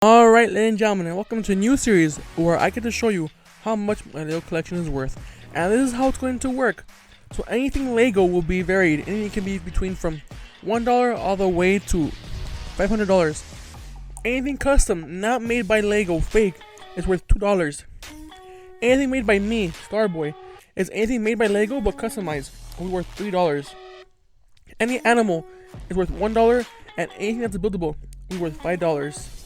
Alright, ladies and gentlemen, and welcome to a new series where I get to show you how much my Lego collection is worth. And this is how it's going to work. So anything Lego will be varied. Anything can be between from $1 all the way to $500. Anything custom, not made by Lego, fake, is worth $2. Anything made by me, Starboy, is anything made by Lego but customized, will be worth $3. Any animal is worth $1, and anything that's buildable will be worth $5.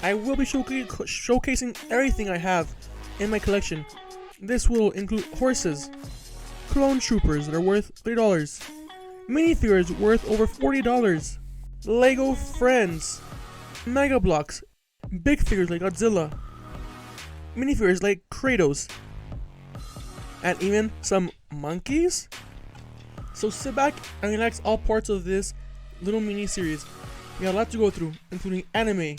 I will be showcasing everything I have in my collection. This will include horses, clone troopers that are worth $3, minifigures worth over $40, Lego Friends, Mega Blocks, big figures like Godzilla, minifigures like Kratos, and even some monkeys. So sit back and relax all parts of this little mini series. We got a lot to go through, including anime,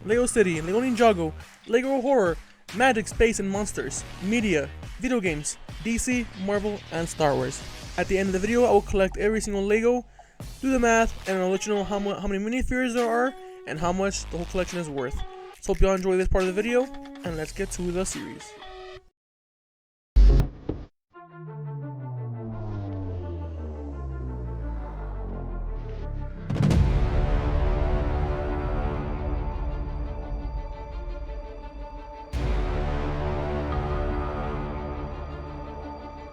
Lego City, Lego Ninjago, Lego Horror, Magic, Space, and Monsters, media, video games, DC, Marvel, and Star Wars. At the end of the video, I will collect every single Lego, do the math, and I'll let you know how many minifigures there are and how much the whole collection is worth. So hope y'all enjoy this part of the video, and let's get to the series.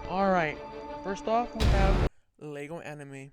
Alright, first off we have Lego Anime.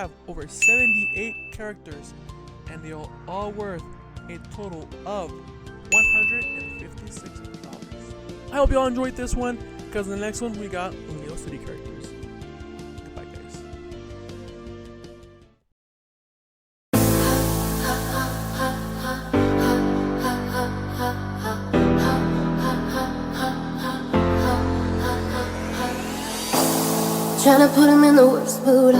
have over 78 characters, and they are all worth a total of $156. I hope y'all enjoyed this one, because in the next one we got Leo City characters. Goodbye, guys. Tryna put him in the worst mood.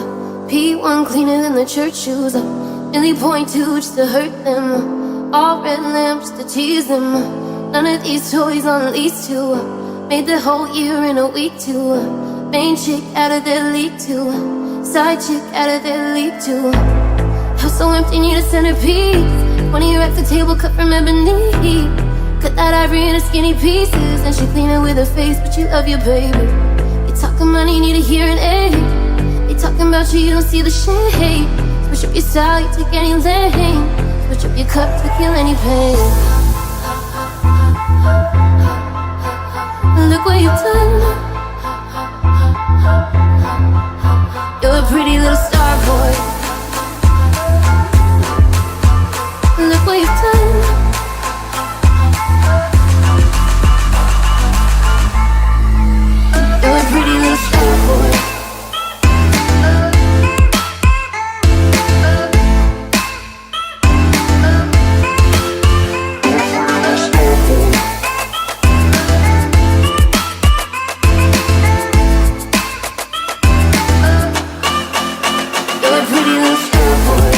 P1 cleaner than the church shoes. Really point to just to hurt them. All red lamps to tease them. None of these toys on lease to. Made the whole year in a week too. Main chick out of their league too. Side chick out of their league too. House so empty, need a centerpiece. 20 racks of table cut from ebony. Cut that ivory into skinny pieces. And she clean it with her face, but you love your baby. Talking money, need a hearing aid. They talking about you, you don't see the shade. Switch up your style, you take any lane. Switch up your cup to kill any pain. Look what you've done. You're a pretty little star boy. Look what you've done.